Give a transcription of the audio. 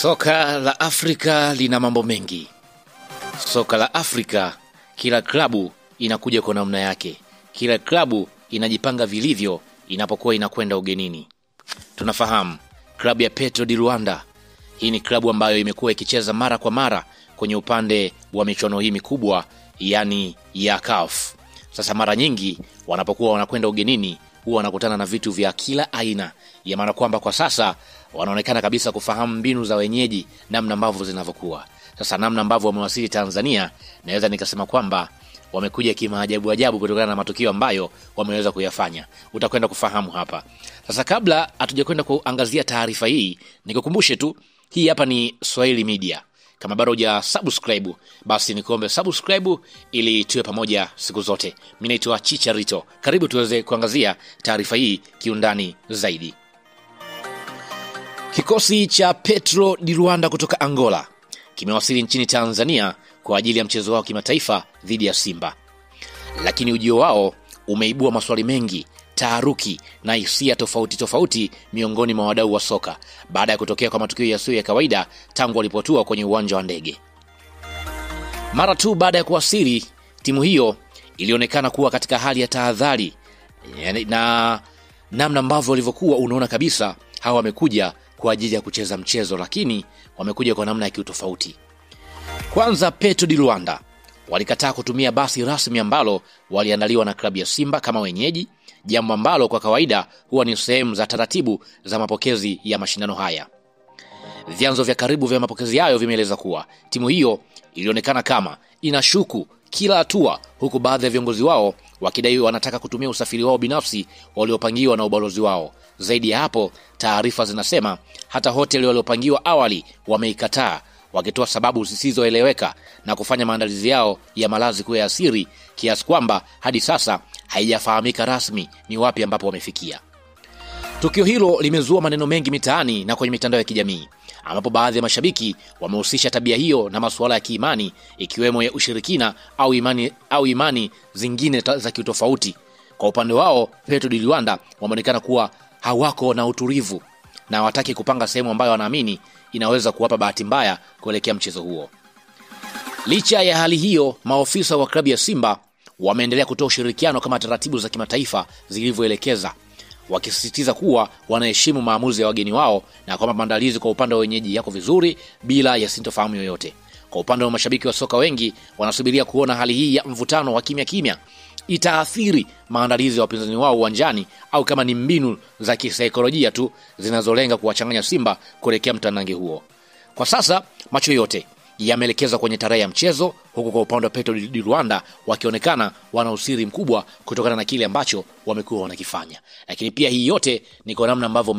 Soka la Afrika lina mambo mengi. Soka la Afrika, kila klabu inakuja kwa namna yake. Kila klabu inajipanga vilivyo inapokuwa inakwenda ugenini. Tunafahamu klabu ya Petro di Luanda, hii ni klabu ambayo imekuwa ikicheza mara kwa mara kwenye upande wa michuano hii mikubwa, yani ya CAF. Sasa mara nyingi wanapokuwa wanakwenda ugenini huwa wanakutana na vitu vya kila aina, ya maana kwamba kwa sasa wanaonekana kabisa kufahamu mbinu za wenyeji, namna ambavyo zinavyokuwa. Sasa namna ambavyo wamewasili Tanzania, naweza nikasema kwamba wamekuja kimaajabu ajabu kutokana na matukio ambayo wameweza kuyafanya. Utakwenda kufahamu hapa. Sasa kabla hatujakwenda kuangazia taarifa hii, nikukumbushe tu, hii hapa ni Swahili Media. Kama bado hujasubscribe, basi nikuombe subscribe ili tuwe pamoja siku zote. Mimi naitwa Chicharito. Karibu tuweze kuangazia taarifa hii kiundani zaidi. Kikosi cha Petro di Luanda kutoka Angola kimewasili nchini Tanzania kwa ajili ya mchezo wao kimataifa dhidi ya Simba. Lakini ujio wao umeibua maswali mengi, taharuki na hisia tofauti miongoni mwa wadau wa soka baada ya kutokea kwa matukio yasiyo ya kawaida tangu walipotua kwenye uwanja wa ndege. Mara tu baada ya kuwasili, timu hiyo ilionekana kuwa katika hali ya tahadhari, na namna ambavyo walivyokuwa unaona kabisa hawa wamekuja kwa ajili ya kucheza mchezo, lakini wamekuja kwa namna ya kiutofauti. Kwanza, Petro di Luanda walikataa kutumia basi rasmi ambalo waliandaliwa na klabu ya Simba kama wenyeji, jambo ambalo kwa kawaida huwa ni sehemu za taratibu za mapokezi ya mashindano haya. Vyanzo vya karibu vya mapokezi hayo vimeeleza kuwa timu hiyo ilionekana kama inashuku kila hatua, huku baadhi ya viongozi wao wakidai wanataka kutumia usafiri wao binafsi waliopangiwa na ubalozi wao. Zaidi ya hapo, taarifa zinasema hata hoteli waliopangiwa awali wameikataa, wakitoa sababu zisizoeleweka na kufanya maandalizi yao ya malazi kuwa ya siri, kiasi kwamba hadi sasa haijafahamika rasmi ni wapi ambapo wamefikia. Tukio hilo limezua maneno mengi mitaani na kwenye mitandao ya kijamii, ambapo baadhi ya mashabiki wamehusisha tabia hiyo na masuala ya kiimani, ikiwemo ya ushirikina au imani zingine za kitofauti. Kwa upande wao, Petro di Luanda wameonekana kuwa hawako na utulivu na hawataki kupanga sehemu ambayo wanaamini inaweza kuwapa bahati mbaya kuelekea mchezo huo. Licha ya hali hiyo, maofisa wa klabu ya Simba wameendelea kutoa ushirikiano kama taratibu za kimataifa zilivyoelekeza, wakisisitiza kuwa wanaheshimu maamuzi ya wageni wao na kwamba maandalizi kwa upande wa wenyeji yako vizuri bila ya sintofahamu yoyote. Kwa upande wa mashabiki wa soka, wengi wanasubiria kuona hali hii ya mvutano wa kimya itaathiri maandalizi ya wapinzani wao uwanjani, au kama ni mbinu za kisaikolojia tu zinazolenga kuwachanganya Simba kuelekea mtanange huo. Kwa sasa macho yote yameelekezwa kwenye tarehe ya mchezo, huku kwa upande wa Petro di Luanda wakionekana wana usiri mkubwa kutokana na kile ambacho wamekuwa wanakifanya. Lakini pia hii yote ni kwa namna ambavyo